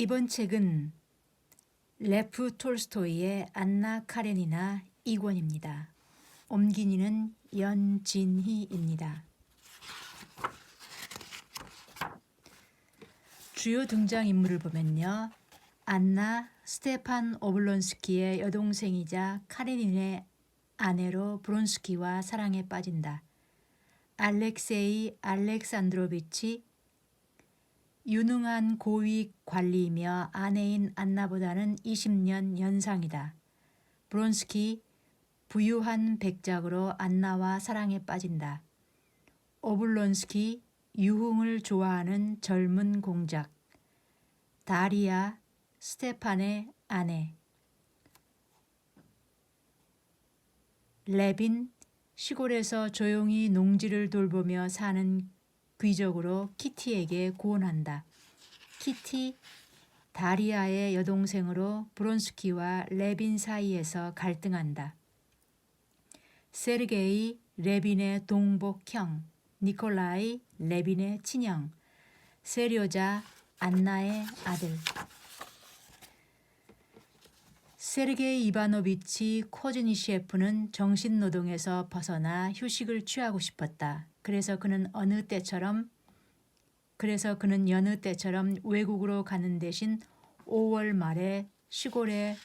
이번 책은 레프 톨스토이의 안나 카레니나 2권입니다. 옮긴 이는 연진희입니다. 주요 등장인물을 보면요. 안나 스테판 오블론스키의 여동생이자 카레닌의 아내로 브론스키와 사랑에 빠진다. 알렉세이 알렉산드로비치 유능한 고위 관리이며 아내인 안나보다는 20년 연상이다. 브론스키 부유한 백작으로 안나와 사랑에 빠진다. 오블론스키 유흥을 좋아하는 젊은 공작. 다리아 스테판의 아내. 레빈 시골에서 조용히 농지를 돌보며 사는 귀족으로 키티에게 고언한다. 키티 다리아의 여동생으로 브론스키와 레빈 사이에서 갈등한다. 세르게이 레빈의 동복형, 니콜라이 레빈의 친형, 세료자 안나의 아들. 세르게이 이바노비치 코즈니셰프는 정신노동에서 벗어나 휴식을 취하고 싶었다. 그래서 그는 여느 때처럼 외국으로 가는 대신 5월 말에 시골의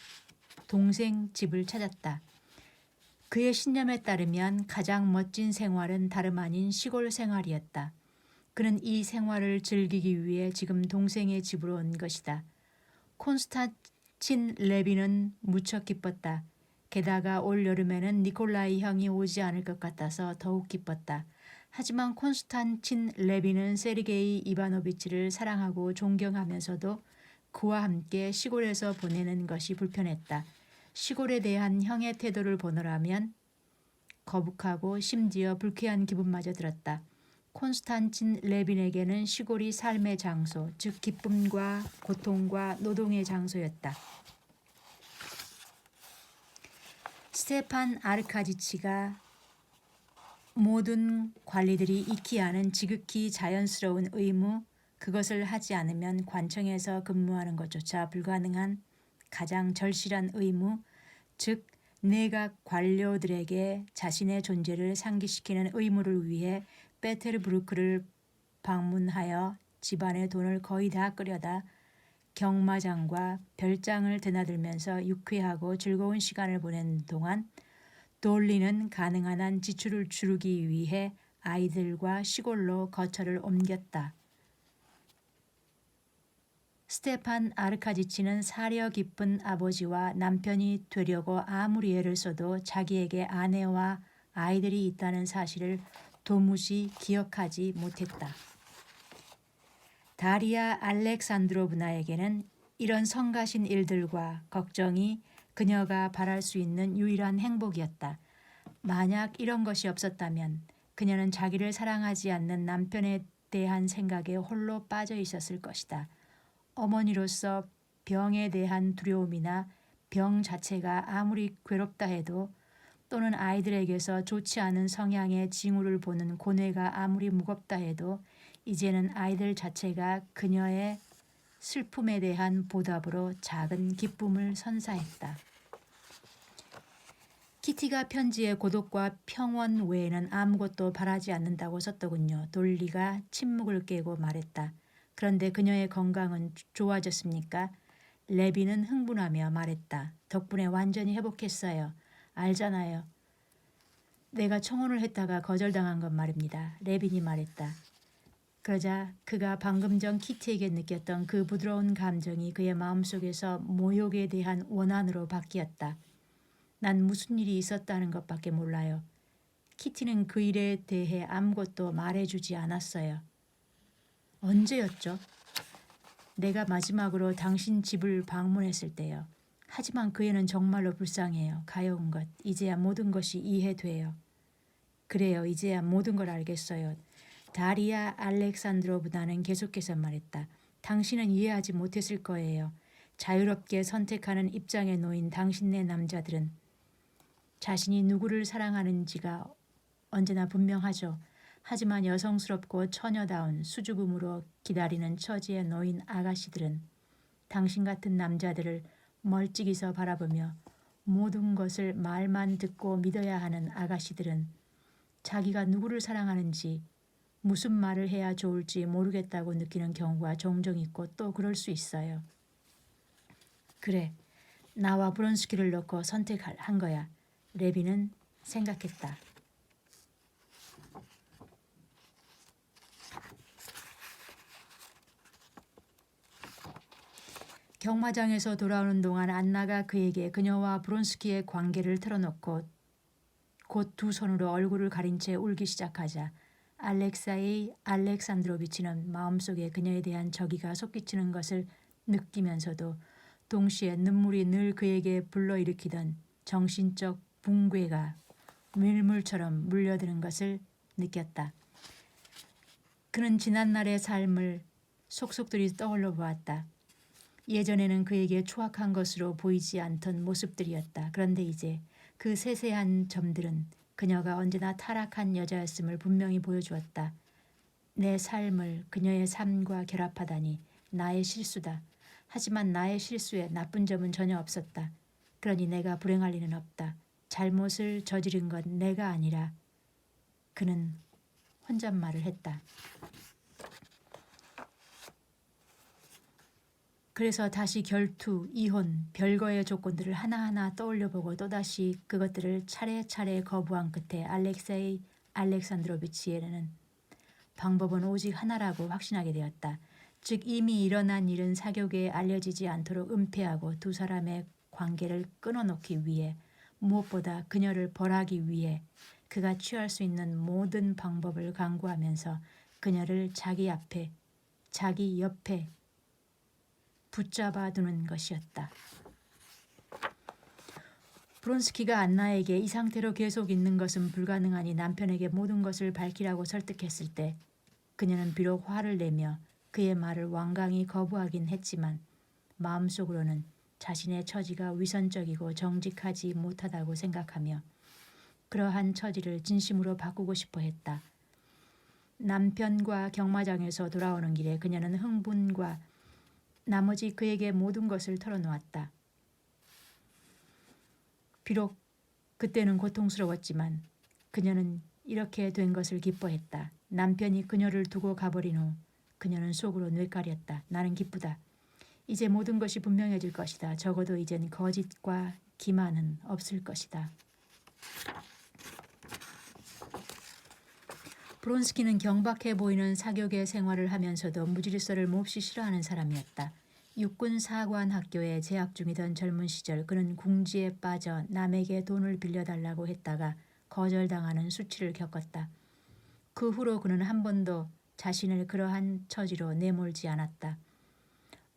동생 집을 찾았다. 그의 신념에 따르면 가장 멋진 생활은 다름 아닌 시골 생활이었다. 그는 이 생활을 즐기기 위해 지금 동생의 집으로 온 것이다. 콘스탄친 레빈은 무척 기뻤다. 게다가 올 여름에는 니콜라이 형이 오지 않을 것 같아서 더욱 기뻤다. 하지만 콘스탄친 레빈은 세르게이 이바노비치를 사랑하고 존경하면서도 그와 함께 시골에서 보내는 것이 불편했다. 시골에 대한 형의 태도를 보노라면 거북하고 심지어 불쾌한 기분마저 들었다. 콘스탄친 레빈에게는 시골이 삶의 장소, 즉 기쁨과 고통과 노동의 장소였다. 스테판 아르카디치가 모든 관리들이 익히 아는 지극히 자연스러운 의무, 그것을 하지 않으면 관청에서 근무하는 것조차 불가능한 가장 절실한 의무, 즉 내각 관료들에게 자신의 존재를 상기시키는 의무를 위해 페테르부르크를 방문하여 집안의 돈을 거의 다 끌여다 경마장과 별장을 드나들면서 유쾌하고 즐거운 시간을 보내는 동안 돌리는 가능한 한 지출을 줄이기 위해 아이들과 시골로 거처를 옮겼다. 스테판 아르카디치는 사려 깊은 아버지와 남편이 되려고 아무리 애를 써도 자기에게 아내와 아이들이 있다는 사실을 도무지 기억하지 못했다. 다리아 알렉산드로브나에게는 이런 성가신 일들과 걱정이 그녀가 바랄 수 있는 유일한 행복이었다. 만약 이런 것이 없었다면 그녀는 자기를 사랑하지 않는 남편에 대한 생각에 홀로 빠져 있었을 것이다. 어머니로서 병에 대한 두려움이나 병 자체가 아무리 괴롭다 해도 또는 아이들에게서 좋지 않은 성향의 징후를 보는 고뇌가 아무리 무겁다 해도 이제는 아이들 자체가 그녀의 슬픔에 대한 보답으로 작은 기쁨을 선사했다. 키티가 편지에 고독과 평원 외에는 아무것도 바라지 않는다고 썼더군요. 돌리가 침묵을 깨고 말했다. 그런데 그녀의 건강은 좋아졌습니까? 레빈은 흥분하며 말했다. 덕분에 완전히 회복했어요. 알잖아요. 내가 청혼을 했다가 거절당한 건 말입니다. 레빈이 말했다. 그러자 그가 방금 전 키티에게 느꼈던 그 부드러운 감정이 그의 마음속에서 모욕에 대한 원한으로 바뀌었다. 난 무슨 일이 있었다는 것밖에 몰라요. 키티는 그 일에 대해 아무것도 말해주지 않았어요. 언제였죠? 내가 마지막으로 당신 집을 방문했을 때요. 하지만 그 애는 정말로 불쌍해요. 가여운 것. 이제야 모든 것이 이해돼요. 그래요. 이제야 모든 걸 알겠어요. 다리아 알렉산드로브나는 계속해서 말했다. 당신은 이해하지 못했을 거예요. 자유롭게 선택하는 입장에 놓인 당신네 남자들은 자신이 누구를 사랑하는지가 언제나 분명하죠. 하지만 여성스럽고 처녀다운 수줍음으로 기다리는 처지에 놓인 아가씨들은 당신 같은 남자들을 멀찍이서 바라보며 모든 것을 말만 듣고 믿어야 하는 아가씨들은 자기가 누구를 사랑하는지 무슨 말을 해야 좋을지 모르겠다고 느끼는 경우가 종종 있고 또 그럴 수 있어요. 그래, 나와 브론스키를 놓고 선택한 거야. 레비는 생각했다. 경마장에서 돌아오는 동안 안나가 그에게 그녀와 브론스키의 관계를 털어놓고 곧 두 손으로 얼굴을 가린 채 울기 시작하자 알렉사이 알렉산드로비치는 마음속에 그녀에 대한 저기가 솟구치는 것을 느끼면서도 동시에 눈물이 늘 그에게 불러일으키던 정신적 붕괴가 밀물처럼 물려드는 것을 느꼈다. 그는 지난날의 삶을 속속들이 떠올려 보았다. 예전에는 그에게 추악한 것으로 보이지 않던 모습들이었다. 그런데 이제 그 세세한 점들은 그녀가 언제나 타락한 여자였음을 분명히 보여주었다. 내 삶을 그녀의 삶과 결합하다니 나의 실수다. 하지만 나의 실수에 나쁜 점은 전혀 없었다. 그러니 내가 불행할 리는 없다. 잘못을 저지른 건 내가 아니라 그는 혼잣말을 했다. 그래서 다시 결투, 이혼, 별거의 조건들을 하나하나 떠올려보고 또다시 그것들을 차례차례 거부한 끝에 알렉세이 알렉산드로비치에는 방법은 오직 하나라고 확신하게 되었다. 즉 이미 일어난 일은 사교계에 알려지지 않도록 은폐하고 두 사람의 관계를 끊어놓기 위해 무엇보다 그녀를 벌하기 위해 그가 취할 수 있는 모든 방법을 강구하면서 그녀를 자기 앞에, 자기 옆에 붙잡아 두는 것이었다. 브론스키가 안나에게 이 상태로 계속 있는 것은 불가능하니 남편에게 모든 것을 밝히라고 설득했을 때 그녀는 비록 화를 내며 그의 말을 완강히 거부하긴 했지만 마음속으로는 자신의 처지가 위선적이고 정직하지 못하다고 생각하며 그러한 처지를 진심으로 바꾸고 싶어 했다. 남편과 경마장에서 돌아오는 길에 그녀는 흥분과 나머지 그에게 모든 것을 털어놓았다. 비록 그때는 고통스러웠지만 그녀는 이렇게 된 것을 기뻐했다. 남편이 그녀를 두고 가버린 후 그녀는 속으로 뇌까렸다. 나는 기쁘다. 이제 모든 것이 분명해질 것이다. 적어도 이젠 거짓과 기만은 없을 것이다. 브론스키는 경박해 보이는 사교계 생활을 하면서도 무질서를 몹시 싫어하는 사람이었다. 육군 사관 학교에 재학 중이던 젊은 시절 그는 궁지에 빠져 남에게 돈을 빌려달라고 했다가 거절당하는 수치를 겪었다. 그 후로 그는 한 번도 자신을 그러한 처지로 내몰지 않았다.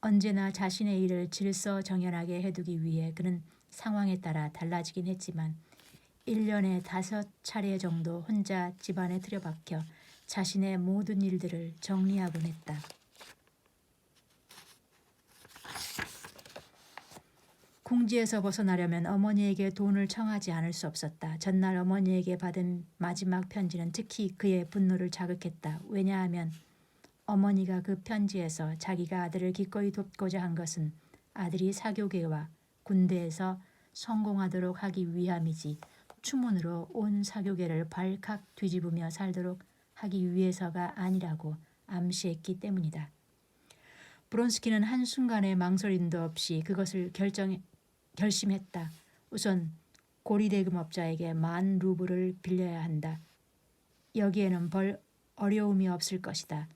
언제나 자신의 일을 질서정연하게 해두기 위해 그는 상황에 따라 달라지긴 했지만 1년에 5차례 정도 혼자 집안에 들여박혀 자신의 모든 일들을 정리하곤 했다. 궁지에서 벗어나려면 어머니에게 돈을 청하지 않을 수 없었다. 전날 어머니에게 받은 마지막 편지는 특히 그의 분노를 자극했다. 왜냐하면 어머니가 그 편지에서 자기가 아들을 기꺼이 돕고자 한 것은 아들이 사교계와 군대에서 성공하도록 하기 위함이지 추문으로 온 사교계를 발칵 뒤집으며 살도록 하기 위해서가 아니라고 암시했기 때문이다. 브론스키는 한순간의 망설임도 없이 그것을 결심했다. 우선 고리대금업자에게 10,000루블을 빌려야 한다. 여기에는 벌 어려움이 없을 것이다.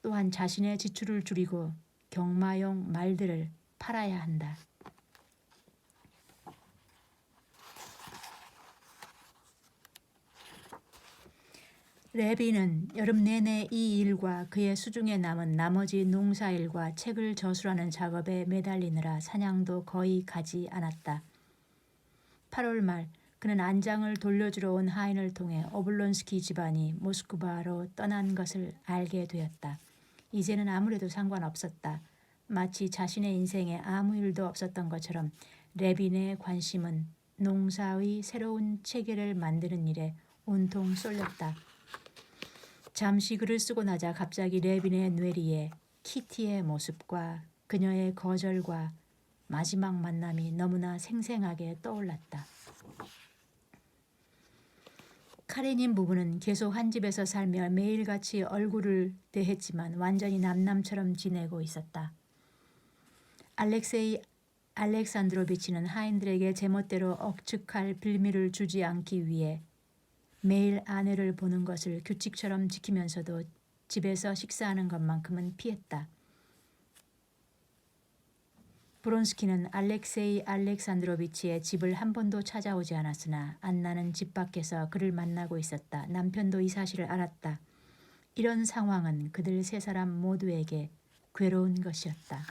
또한 자신의 지출을 줄이고 경마용 말들을 팔아야 한다. 레비는 여름 내내 이 일과 그의 수중에 남은 나머지 농사일과 책을 저술하는 작업에 매달리느라 사냥도 거의 가지 않았다. 8월 말 그는 안장을 돌려주러 온 하인을 통해 오블론스키 집안이 모스크바로 떠난 것을 알게 되었다. 이제는 아무래도 상관없었다. 마치 자신의 인생에 아무 일도 없었던 것처럼 레빈의 관심은 농사의 새로운 체계를 만드는 일에 온통 쏠렸다. 잠시 글을 쓰고 나자 갑자기 레빈의 뇌리에 키티의 모습과 그녀의 거절과 마지막 만남이 너무나 생생하게 떠올랐다. 카레닌 부부는 계속 한 집에서 살며 매일같이 얼굴을 대했지만 완전히 남남처럼 지내고 있었다. 알렉세이 알렉산드로비치는 하인들에게 제멋대로 억측할 빌미를 주지 않기 위해 매일 아내를 보는 것을 규칙처럼 지키면서도 집에서 식사하는 것만큼은 피했다. 브론스키는 알렉세이 알렉산드로비치의 집을 한 번도 찾아오지 않았으나 안나는 집 밖에서 그를 만나고 있었다. 남편도 이 사실을 알았다. 이런 상황은 그들 세 사람 모두에게 괴로운 것이었다.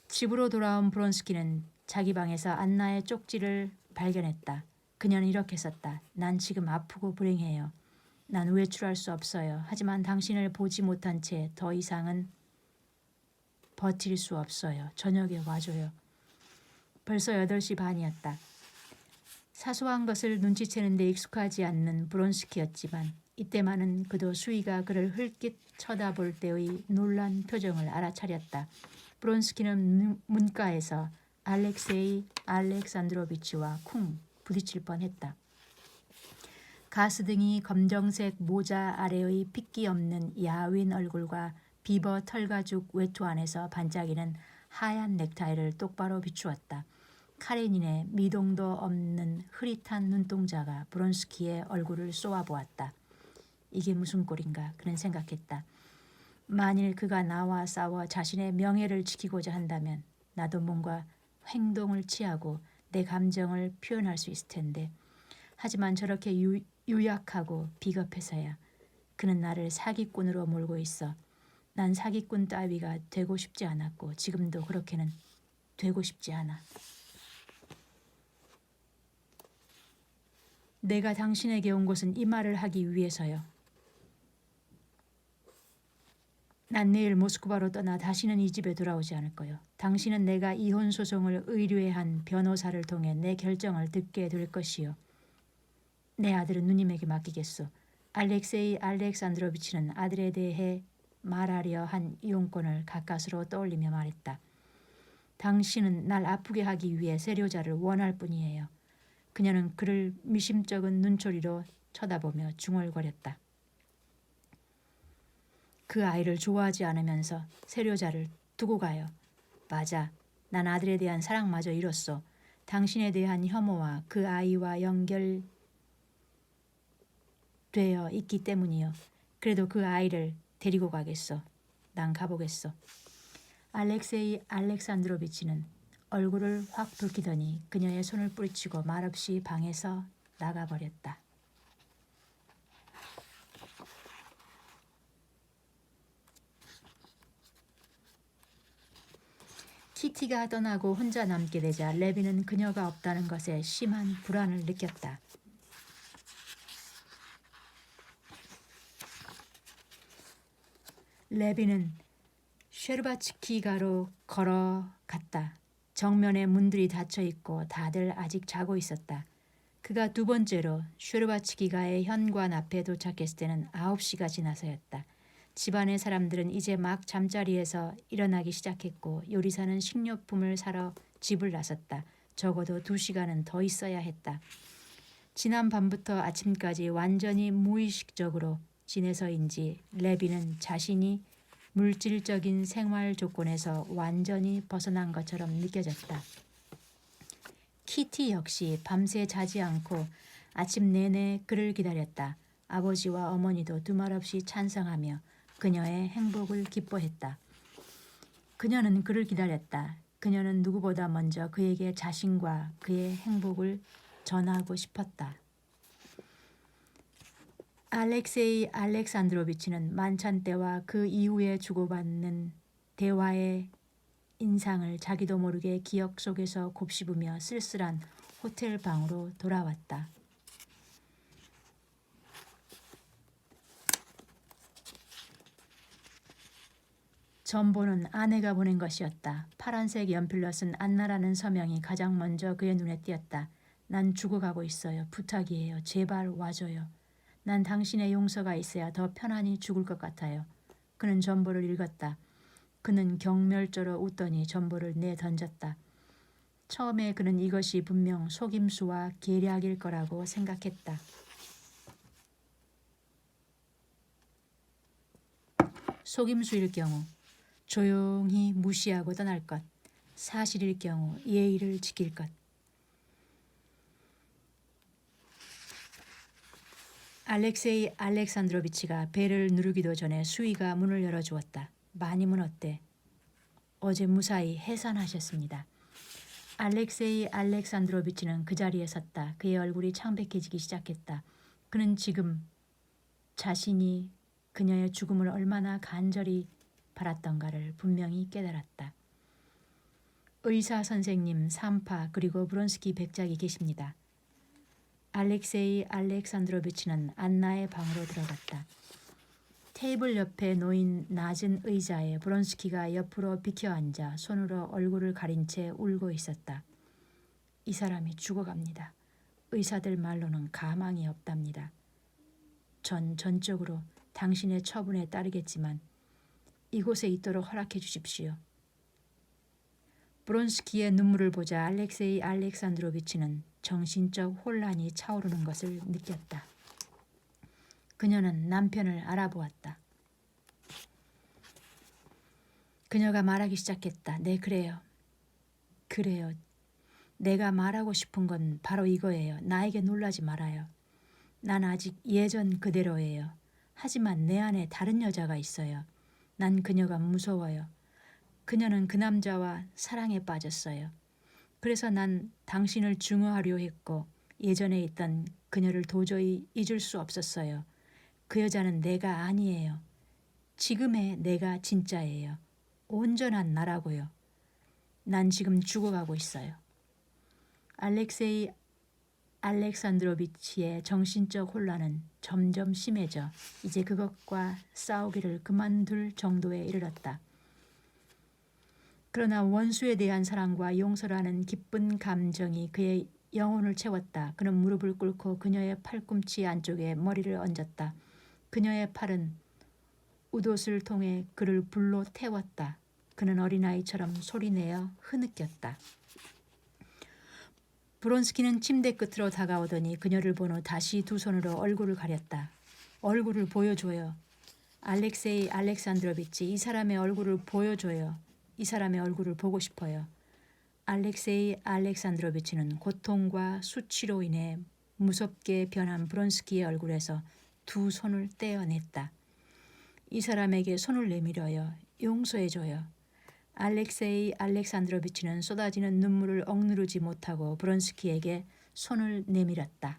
집으로 돌아온 브론스키는 자기 방에서 안나의 쪽지를 발견했다. 그녀는 이렇게 썼다. 난 지금 아프고 불행해요. 난 외출할 수 없어요. 하지만 당신을 보지 못한 채 더 이상은 버틸 수 없어요. 저녁에 와줘요. 벌써 8시 반이었다. 사소한 것을 눈치채는 데 익숙하지 않는 브론스키였지만 이때만은 그도 수희가 그를 흘낏 쳐다볼 때의 놀란 표정을 알아차렸다. 브론스키는 문가에서 알렉세이 알렉산드로비치와 쿵 부딪힐 뻔했다. 가스등이 검정색 모자 아래의 핏기 없는 야윈 얼굴과 비버 털가죽 외투 안에서 반짝이는 하얀 넥타이를 똑바로 비추었다. 카레닌의 미동도 없는 흐릿한 눈동자가 브론스키의 얼굴을 쏘아보았다. 이게 무슨 꼴인가 그는 생각했다. 만일 그가 나와 싸워 자신의 명예를 지키고자 한다면 나도 뭔가 행동을 취하고 내 감정을 표현할 수 있을 텐데 하지만 저렇게 유약하고 비겁해서야. 그는 나를 사기꾼으로 몰고 있어. 난 사기꾼 따위가 되고 싶지 않았고 지금도 그렇게는 되고 싶지 않아. 내가 당신에게 온 곳은 이 말을 하기 위해서요. 난 내일 모스크바로 떠나 다시는 이 집에 돌아오지 않을 거요. 당신은 내가 이혼 소송을 의뢰한 변호사를 통해 내 결정을 듣게 될 것이요. 내 아들은 누님에게 맡기겠소. 알렉세이 알렉산드로비치는 아들에 대해 말하려 한 이용권을 가까스로 떠올리며 말했다. 당신은 날 아프게 하기 위해 세료자를 원할 뿐이에요. 그녀는 그를 미심쩍은 눈초리로 쳐다보며 중얼거렸다. 그 아이를 좋아하지 않으면서 세료자를 두고 가요. 맞아. 난 아들에 대한 사랑마저 잃었어. 당신에 대한 혐오와 그 아이와 연결되어 있기 때문이요. 그래도 그 아이를 데리고 가겠어. 난 가보겠어. 알렉세이 알렉산드로비치는 얼굴을 확 붉히더니 그녀의 손을 뿌리치고 말없이 방에서 나가버렸다. 키티가 떠나고 혼자 남게 되자 레비는 그녀가 없다는 것에 심한 불안을 느꼈다. 레비는 쉐르바츠키가로 걸어갔다. 정면에 문들이 닫혀있고 다들 아직 자고 있었다. 그가 두 번째로 쉐르바츠키가의 현관 앞에 도착했을 때는 9시가 지나서였다. 집안의 사람들은 이제 막 잠자리에서 일어나기 시작했고 요리사는 식료품을 사러 집을 나섰다. 적어도 2시간은 더 있어야 했다. 지난 밤부터 아침까지 완전히 무의식적으로 지내서인지 레비는 자신이 물질적인 생활 조건에서 완전히 벗어난 것처럼 느껴졌다. 키티 역시 밤새 자지 않고 아침 내내 그를 기다렸다. 아버지와 어머니도 두말 없이 찬성하며 그녀의 행복을 기뻐했다. 그녀는 그를 기다렸다. 그녀는 누구보다 먼저 그에게 자신과 그의 행복을 전하고 싶었다. 알렉세이 알렉산드로비치는 만찬 때와 그 이후에 주고받는 대화의 인상을 자기도 모르게 기억 속에서 곱씹으며 쓸쓸한 호텔 방으로 돌아왔다. 전보는 아내가 보낸 것이었다. 파란색 연필로 쓴 안나라는 서명이 가장 먼저 그의 눈에 띄었다. 난 죽어가고 있어요. 부탁이에요. 제발 와줘요. 난 당신의 용서가 있어야 더 편안히 죽을 것 같아요. 그는 전보를 읽었다. 그는 경멸조로 웃더니 전보를 내던졌다. 처음에 그는 이것이 분명 속임수와 계략일 거라고 생각했다. 속임수일 경우 조용히 무시하고 떠날 것, 사실일 경우 예의를 지킬 것. 알렉세이 알렉산드로비치가 벨을 누르기도 전에 수위가 문을 열어주었다. 마님은 어때? 어제 무사히 해산하셨습니다. 알렉세이 알렉산드로비치는 그 자리에 섰다. 그의 얼굴이 창백해지기 시작했다. 그는 지금 자신이 그녀의 죽음을 얼마나 간절히 바랐던가를 분명히 깨달았다. 의사 선생님, 산파 그리고 브론스키 백작이 계십니다. 알렉세이 알렉산드로비치는 안나의 방으로 들어갔다. 테이블 옆에 놓인 낮은 의자에 브론스키가 옆으로 비켜앉아 손으로 얼굴을 가린 채 울고 있었다. 이 사람이 죽어갑니다. 의사들 말로는 가망이 없답니다. 전 전적으로 당신의 처분에 따르겠지만 이곳에 있도록 허락해 주십시오. 브론스키의 눈물을 보자 알렉세이 알렉산드로비치는 정신적 혼란이 차오르는 것을 느꼈다. 그녀는 남편을 알아보았다. 그녀가 말하기 시작했다. 네, 그래요. 그래요. 내가 말하고 싶은 건 바로 이거예요. 나에게 놀라지 말아요. 난 아직 예전 그대로예요. 하지만 내 안에 다른 여자가 있어요. 난 그녀가 무서워요. 그녀는 그 남자와 사랑에 빠졌어요. 그래서 난 당신을 증오하려 했고 예전에 있던 그녀를 도저히 잊을 수 없었어요. 그 여자는 내가 아니에요. 지금의 내가 진짜예요. 온전한 나라고요. 난 지금 죽어가고 있어요. 알렉세이 알렉산드로비치의 정신적 혼란은 점점 심해져 이제 그것과 싸우기를 그만둘 정도에 이르렀다. 그러나 원수에 대한 사랑과 용서라는 기쁜 감정이 그의 영혼을 채웠다. 그는 무릎을 꿇고 그녀의 팔꿈치 안쪽에 머리를 얹었다. 그녀의 팔은 웃옷을 통해 그를 불로 태웠다. 그는 어린아이처럼 소리내어 흐느꼈다. 브론스키는 침대 끝으로 다가오더니 그녀를 본 후 다시 두 손으로 얼굴을 가렸다. 얼굴을 보여줘요. 알렉세이 알렉산드로비치, 이 사람의 얼굴을 보여줘요. 이 사람의 얼굴을 보고 싶어요. 알렉세이 알렉산드로비치는 고통과 수치로 인해 무섭게 변한 브론스키의 얼굴에서 두 손을 떼어냈다. 이 사람에게 손을 내밀어요. 용서해줘요. 알렉세이 알렉산드로비치는 쏟아지는 눈물을 억누르지 못하고 브론스키에게 손을 내밀었다.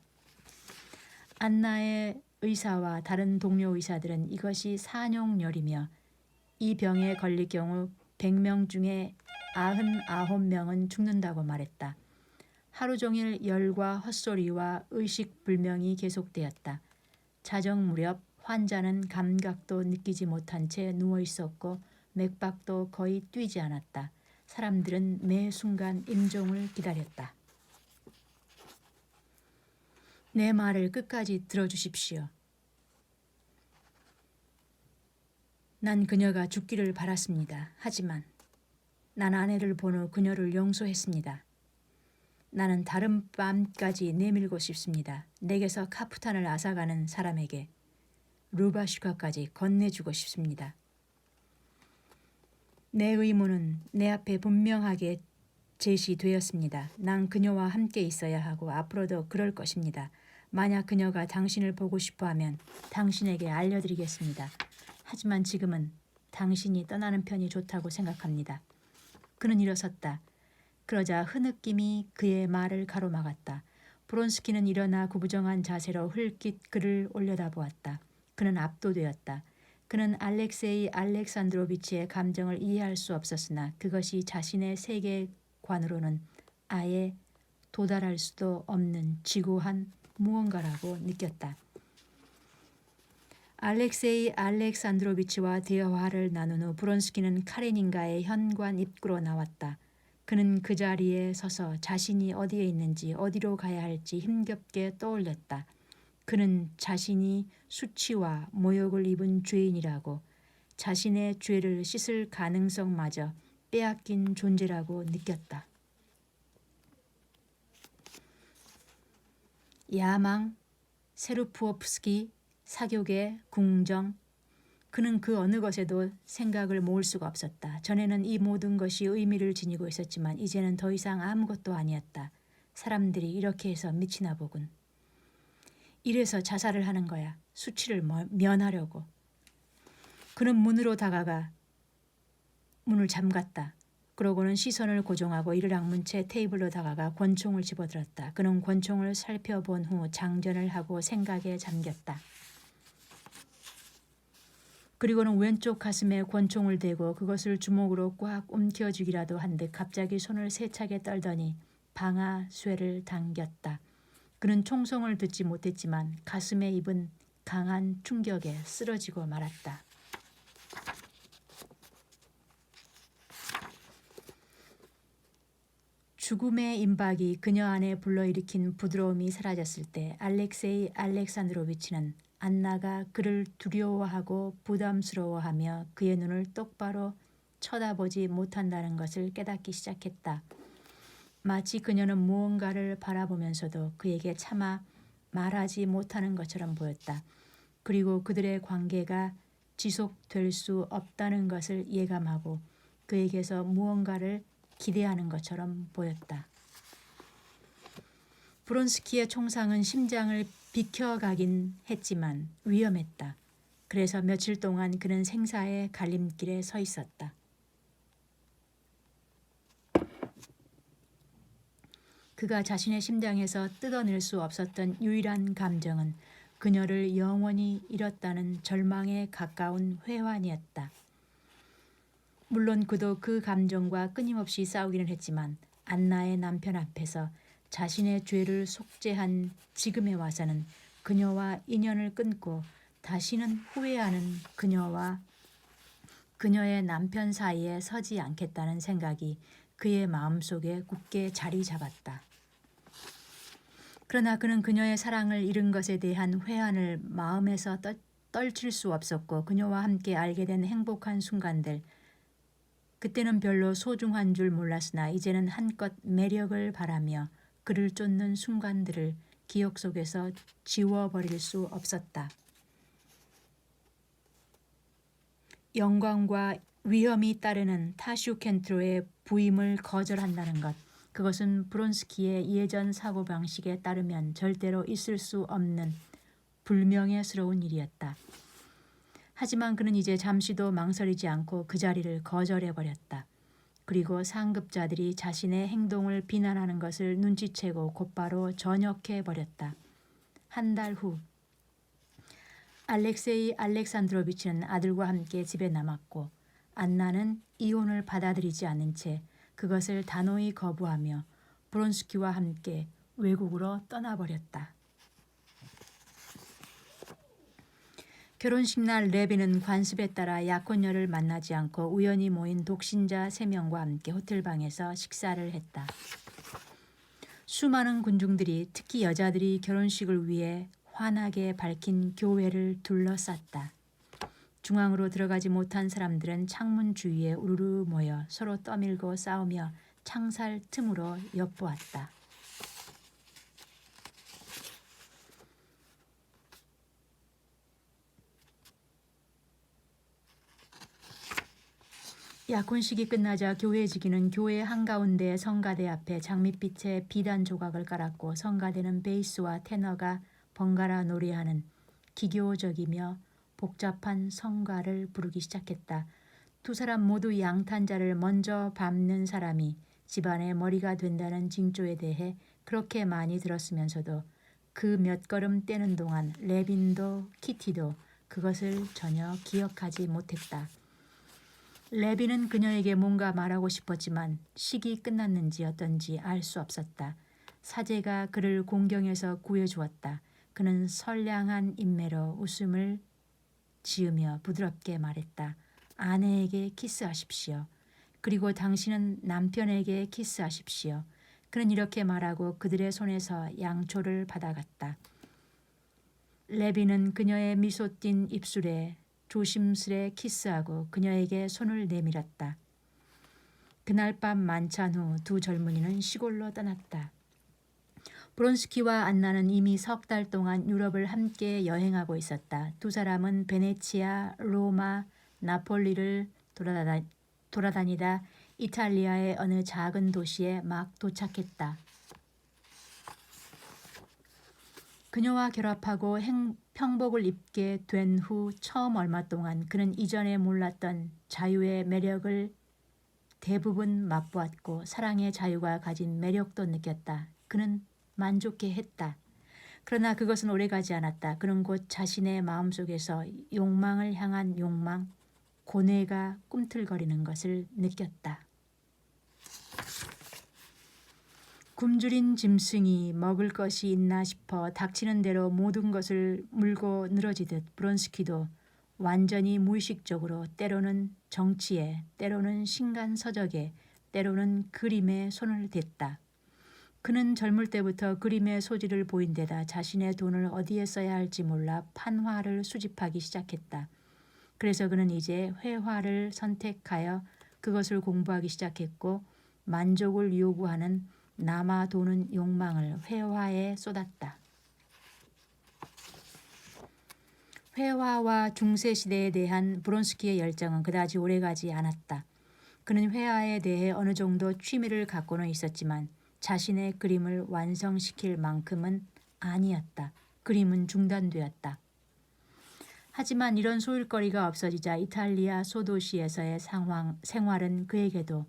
안나의 의사와 다른 동료 의사들은 이것이 산용열이며 이 병에 걸릴 경우 100명 중에 99명은 죽는다고 말했다. 하루 종일 열과 헛소리와 의식불명이 계속되었다. 자정 무렵 환자는 감각도 느끼지 못한 채 누워 있었고 맥박도 거의 뛰지 않았다. 사람들은 매 순간 임종을 기다렸다. 내 말을 끝까지 들어주십시오. 난 그녀가 죽기를 바랐습니다. 하지만 난 아내를 본 후 그녀를 용서했습니다. 나는 다른 밤까지 내밀고 싶습니다. 내게서 카프탄을 앗아가는 사람에게 루바슈카까지 건네주고 싶습니다. 내 의무는 내 앞에 분명하게 제시되었습니다. 난 그녀와 함께 있어야 하고 앞으로도 그럴 것입니다. 만약 그녀가 당신을 보고 싶어하면 당신에게 알려드리겠습니다. 하지만 지금은 당신이 떠나는 편이 좋다고 생각합니다. 그는 일어섰다. 그러자 흐느낌이 그의 말을 가로막았다. 브론스키는 일어나 구부정한 자세로 흘낏 그를 올려다보았다. 그는 압도되었다. 그는 알렉세이 알렉산드로비치의 감정을 이해할 수 없었으나 그것이 자신의 세계관으로는 아예 도달할 수도 없는 지고한 무언가라고 느꼈다. 알렉세이 알렉산드로비치와 대화를 나눈 후 브론스키는 카레닌가의 현관 입구로 나왔다. 그는 그 자리에 서서 자신이 어디에 있는지 어디로 가야 할지 힘겹게 떠올렸다. 그는 자신이 수치와 모욕을 입은 죄인이라고 자신의 죄를 씻을 가능성마저 빼앗긴 존재라고 느꼈다. 야망, 세르푸오프스키, 사교계, 궁정, 그는 그 어느 것에도 생각을 모을 수가 없었다. 전에는 이 모든 것이 의미를 지니고 있었지만 이제는 더 이상 아무것도 아니었다. 사람들이 이렇게 해서 미치나 보군. 이래서 자살을 하는 거야. 수치를 면하려고. 그는 문으로 다가가 문을 잠갔다. 그러고는 시선을 고정하고 이를 악문 채 테이블로 다가가 권총을 집어들었다. 그는 권총을 살펴본 후 장전을 하고 생각에 잠겼다. 그리고는 왼쪽 가슴에 권총을 대고 그것을 주먹으로 꽉 움켜쥐기라도 한 듯 갑자기 손을 세차게 떨더니 방아쇠를 당겼다. 그는 총성을 듣지 못했지만 가슴에 입은 강한 충격에 쓰러지고 말았다. 죽음의 임박이 그녀 안에 불러일으킨 부드러움이 사라졌을 때 알렉세이 알렉산드로비치는 안나가 그를 두려워하고 부담스러워하며 그의 눈을 똑바로 쳐다보지 못한다는 것을 깨닫기 시작했다. 마치 그녀는 무언가를 바라보면서도 그에게 차마 말하지 못하는 것처럼 보였다. 그리고 그들의 관계가 지속될 수 없다는 것을 예감하고 그에게서 무언가를 기대하는 것처럼 보였다. 브론스키의 총상은 심장을 비켜가긴 했지만 위험했다. 그래서 며칠 동안 그는 생사의 갈림길에 서 있었다. 그가 자신의 심장에서 뜯어낼 수 없었던 유일한 감정은 그녀를 영원히 잃었다는 절망에 가까운 회환이었다. 물론 그도 그 감정과 끊임없이 싸우기는 했지만 안나의 남편 앞에서 자신의 죄를 속죄한 지금에 와서는 그녀와 인연을 끊고 다시는 후회하는 그녀와 그녀의 남편 사이에 서지 않겠다는 생각이 그의 마음속에 굳게 자리 잡았다. 그러나 그는 그녀의 사랑을 잃은 것에 대한 회한을 마음에서 떨칠 수 없었고 그녀와 함께 알게 된 행복한 순간들, 그때는 별로 소중한 줄 몰랐으나 이제는 한껏 매력을 바라며 그를 쫓는 순간들을 기억 속에서 지워버릴 수 없었다. 영광과 위험이 따르는 타슈켄트로의 부임을 거절한다는 것, 그것은 브론스키의 예전 사고방식에 따르면 절대로 있을 수 없는 불명예스러운 일이었다. 하지만 그는 이제 잠시도 망설이지 않고 그 자리를 거절해버렸다. 그리고 상급자들이 자신의 행동을 비난하는 것을 눈치채고 곧바로 전역해버렸다. 한 달 후 알렉세이 알렉산드로비치는 아들과 함께 집에 남았고 안나는 이혼을 받아들이지 않은 채 그것을 단호히 거부하며 브론스키와 함께 외국으로 떠나버렸다. 결혼식 날 레비는 관습에 따라 약혼녀를 만나지 않고 우연히 모인 독신자 3명과 함께 호텔방에서 식사를 했다. 수많은 군중들이 특히 여자들이 결혼식을 위해 환하게 밝힌 교회를 둘러쌌다. 중앙으로 들어가지 못한 사람들은 창문 주위에 우르르 모여 서로 떠밀고 싸우며 창살 틈으로 엿보았다. 약혼식이 끝나자 교회지기는 교회 한가운데 성가대 앞에 장밋빛의 비단 조각을 깔았고 성가대는 베이스와 테너가 번갈아 노래하는 기교적이며 복잡한 성가를 부르기 시작했다. 두 사람 모두 양탄자를 먼저 밟는 사람이 집안의 머리가 된다는 징조에 대해 그렇게 많이 들었으면서도 그 몇 걸음 떼는 동안 레빈도 키티도 그것을 전혀 기억하지 못했다. 레빈은 그녀에게 뭔가 말하고 싶었지만 식이 끝났는지 어떤지 알 수 없었다. 사제가 그를 공경해서 구해주었다. 그는 선량한 인매로 웃음을 지으며 부드럽게 말했다. 아내에게 키스하십시오. 그리고 당신은 남편에게 키스하십시오. 그는 이렇게 말하고 그들의 손에서 양초를 받아갔다. 레빈은 그녀의 미소 띤 입술에 조심스레 키스하고 그녀에게 손을 내밀었다. 그날 밤 만찬 후 두 젊은이는 시골로 떠났다. 브론스키와 안나는 이미 석 달 동안 유럽을 함께 여행하고 있었다. 두 사람은 베네치아, 로마, 나폴리를 돌아다니다 이탈리아의 어느 작은 도시에 막 도착했다. 그녀와 결합하고 평복을 입게 된 후 처음 얼마 동안 그는 이전에 몰랐던 자유의 매력을 대부분 맛보았고 사랑의 자유가 가진 매력도 느꼈다. 그는 만족해했다. 그러나 그것은 오래가지 않았다. 그는 곧 자신의 마음속에서 욕망을 향한 욕망, 고뇌가 꿈틀거리는 것을 느꼈다. 굶주린 짐승이 먹을 것이 있나 싶어 닥치는 대로 모든 것을 물고 늘어지듯 브론스키도 완전히 무의식적으로 때로는 정치에, 때로는 신간서적에, 때로는 그림에 손을 댔다. 그는 젊을 때부터 그림의 소질을 보인 데다 자신의 돈을 어디에 써야 할지 몰라 판화를 수집하기 시작했다. 그래서 그는 이제 회화를 선택하여 그것을 공부하기 시작했고 만족을 요구하는 남아 도는 욕망을 회화에 쏟았다. 회화와 중세시대에 대한 브론스키의 열정은 그다지 오래가지 않았다. 그는 회화에 대해 어느 정도 취미를 갖고는 있었지만 자신의 그림을 완성시킬 만큼은 아니었다. 그림은 중단되었다. 하지만 이런 소일거리가 없어지자 이탈리아 소도시에서의 생활은 그에게도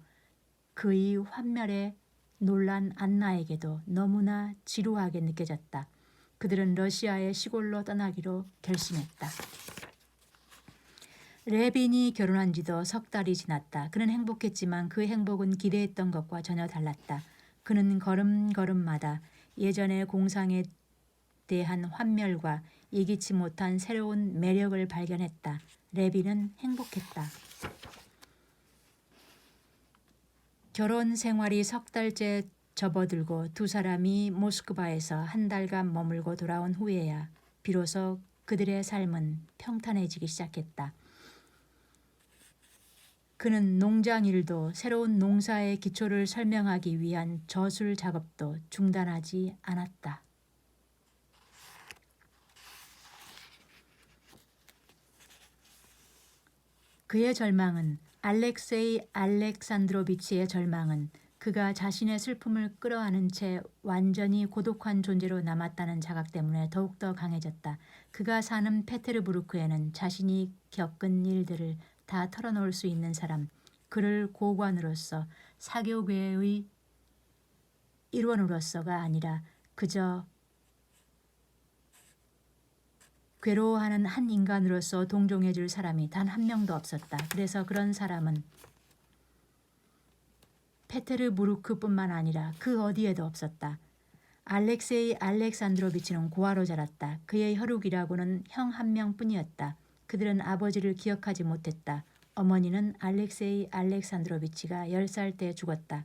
그의 환멸에 놀란 안나에게도 너무나 지루하게 느껴졌다. 그들은 러시아의 시골로 떠나기로 결심했다. 레빈이 결혼한 지도 석 달이 지났다. 그는 행복했지만 그 행복은 기대했던 것과 전혀 달랐다. 그는 걸음걸음마다 예전의 공상에 대한 환멸과 예기치 못한 새로운 매력을 발견했다. 레빈은 행복했다. 결혼 생활이 석 달째 접어들고 두 사람이 모스크바에서 한 달간 머물고 돌아온 후에야 비로소 그들의 삶은 평탄해지기 시작했다. 그는 농장 일도 새로운 농사의 기초를 설명하기 위한 저술 작업도 중단하지 않았다. 그의 절망은 알렉세이 알렉산드로비치의 절망은 그가 자신의 슬픔을 끌어안은 채 완전히 고독한 존재로 남았다는 자각 때문에 더욱더 강해졌다. 그가 사는 페테르부르크에는 자신이 겪은 일들을 다 털어놓을 수 있는 사람, 그를 고관으로서 사교계의 일원으로서가 아니라 그저 괴로워하는 한 인간으로서 동정해줄 사람이 단 한 명도 없었다. 그래서 그런 사람은 페테르부르크뿐만 아니라 그 어디에도 없었다. 알렉세이 알렉산드로비치는 고아로 자랐다. 그의 혈육이라고는 형 한 명뿐이었다. 그들은 아버지를 기억하지 못했다. 어머니는 알렉세이 알렉산드로비치가 10살 때 죽었다.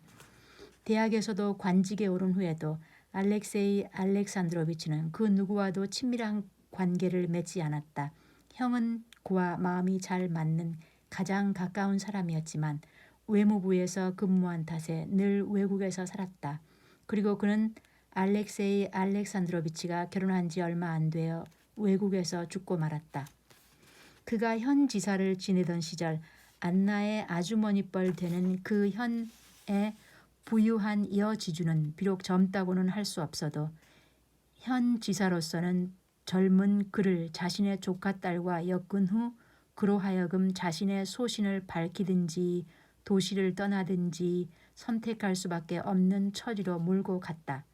대학에서도 관직에 오른 후에도 알렉세이 알렉산드로비치는 그 누구와도 친밀한 관계를 맺지 않았다. 형은 그와 마음이 잘 맞는 가장 가까운 사람이었지만 외무부에서 근무한 탓에 늘 외국에서 살았다. 그리고 그는 알렉세이 알렉산드로비치가 결혼한 지 얼마 안 되어 외국에서 죽고 말았다. 그가 현 지사를 지내던 시절 안나의 아주머니뻘 되는 그 현의 부유한 여지주는 비록 젊다고는 할 수 없어도 현 지사로서는 젊은 그를 자신의 조카딸과 엮은 후 그로 하여금 자신의 소신을 밝히든지 도시를 떠나든지 선택할 수밖에 없는 처지로 몰고 갔다.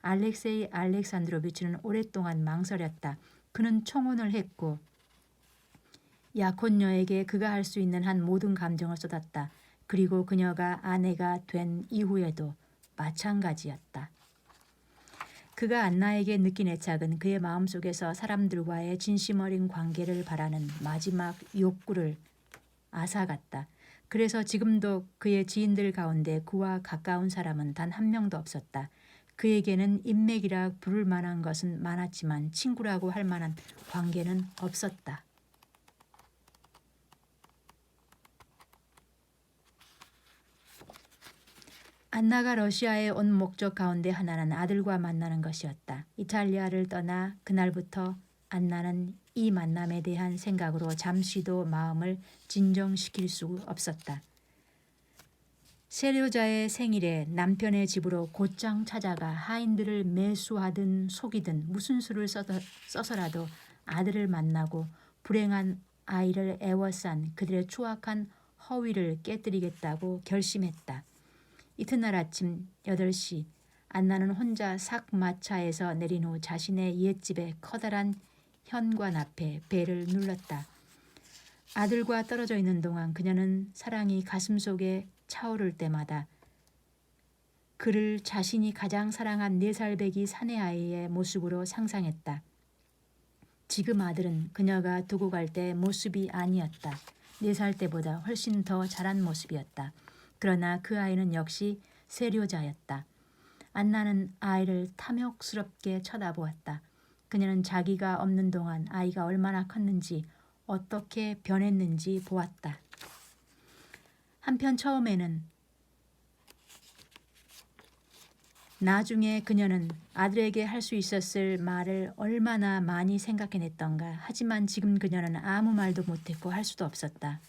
알렉세이 알렉산드로비치는 오랫동안 망설였다. 그는 청혼을 했고 약혼녀에게 그가 할 수 있는 한 모든 감정을 쏟았다. 그리고 그녀가 아내가 된 이후에도 마찬가지였다. 그가 안나에게 느낀 애착은 그의 마음속에서 사람들과의 진심 어린 관계를 바라는 마지막 욕구를 앗아갔다. 그래서 지금도 그의 지인들 가운데 그와 가까운 사람은 단 한 명도 없었다. 그에게는 인맥이라 부를 만한 것은 많았지만 친구라고 할 만한 관계는 없었다. 안나가 러시아에 온 목적 가운데 하나는 아들과 만나는 것이었다. 이탈리아를 떠나 그날부터 안나는 이 만남에 대한 생각으로 잠시도 마음을 진정시킬 수 없었다. 세료자의 생일에 남편의 집으로 곧장 찾아가 하인들을 매수하든 속이든 무슨 수를 써서라도 아들을 만나고 불행한 아이를 애워싼 그들의 추악한 허위를 깨뜨리겠다고 결심했다. 이튿날 아침 8시 안나는 혼자 삭마차에서 내린 후 자신의 옛집의 커다란 현관 앞에 벨을 눌렀다. 아들과 떨어져 있는 동안 그녀는 사랑이 가슴속에 차오를 때마다 그를 자신이 가장 사랑한 4살배기 사내아이의 모습으로 상상했다. 지금 아들은 그녀가 두고 갈 때 모습이 아니었다. 4살 때보다 훨씬 더 자란 모습이었다. 그러나 그 아이는 역시 세료자였다. 안나는 아이를 탐욕스럽게 쳐다보았다. 그녀는 자기가 없는 동안 아이가 얼마나 컸는지 어떻게 변했는지 보았다. 한편 처음에는 나중에 그녀는 아들에게 할 수 있었을 말을 얼마나 많이 생각해냈던가. 하지만 지금 그녀는 아무 말도 못했고 할 수도 없었다.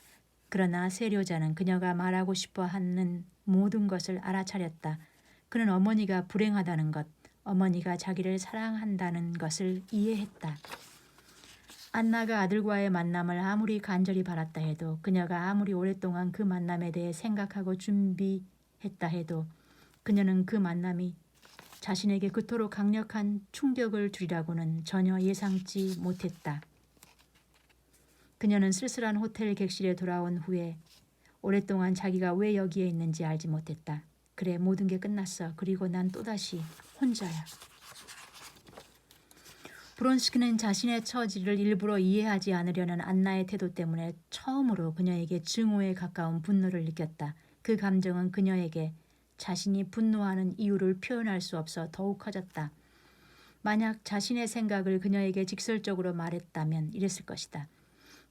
그러나 세료자는 그녀가 말하고 싶어 하는 모든 것을 알아차렸다. 그는 어머니가 불행하다는 것, 어머니가 자기를 사랑한다는 것을 이해했다. 안나가 아들과의 만남을 아무리 간절히 바랐다 해도, 그녀가 아무리 오랫동안 그 만남에 대해 생각하고 준비했다 해도 그녀는 그 만남이 자신에게 그토록 강력한 충격을 주리라고는 전혀 예상치 못했다. 그녀는 쓸쓸한 호텔 객실에 돌아온 후에 오랫동안 자기가 왜 여기에 있는지 알지 못했다. 그래, 모든 게 끝났어. 그리고 난 또다시 혼자야. 브론스키는 자신의 처지를 일부러 이해하지 않으려는 안나의 태도 때문에 처음으로 그녀에게 증오에 가까운 분노를 느꼈다. 그 감정은 그녀에게 자신이 분노하는 이유를 표현할 수 없어 더욱 커졌다. 만약 자신의 생각을 그녀에게 직설적으로 말했다면 이랬을 것이다.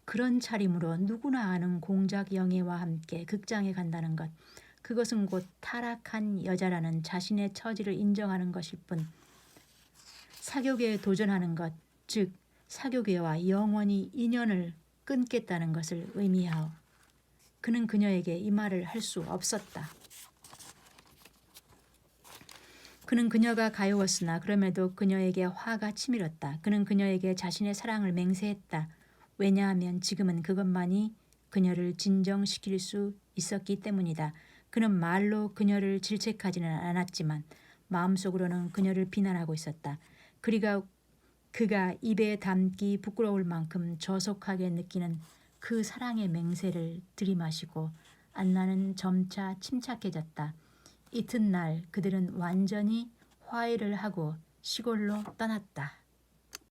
그런 차림으로 누구나 아는 공작 영예와 함께 극장에 간다는 것, 그것은 곧 타락한 여자라는 자신의 처지를 인정하는 것일 뿐, 사교계에 도전하는 것, 즉 사교계와 영원히 인연을 끊겠다는 것을 의미하오. 그는 그녀에게 이 말을 할 수 없었다. 그는 그녀가 가여웠으나 그럼에도 그녀에게 화가 치밀었다. 그는 그녀에게 자신의 사랑을 맹세했다. 왜냐하면 지금은 그것만이 그녀를 진정시킬 수 있었기 때문이다. 그는 말로 그녀를 질책하지는 않았지만 마음속으로는 그녀를 비난하고 있었다. 그가 입에 담기 부끄러울 만큼 저속하게 느끼는 그 사랑의 맹세를 들이마시고 안나는 점차 침착해졌다. 이튿날 그들은 완전히 화해를 하고 시골로 떠났다.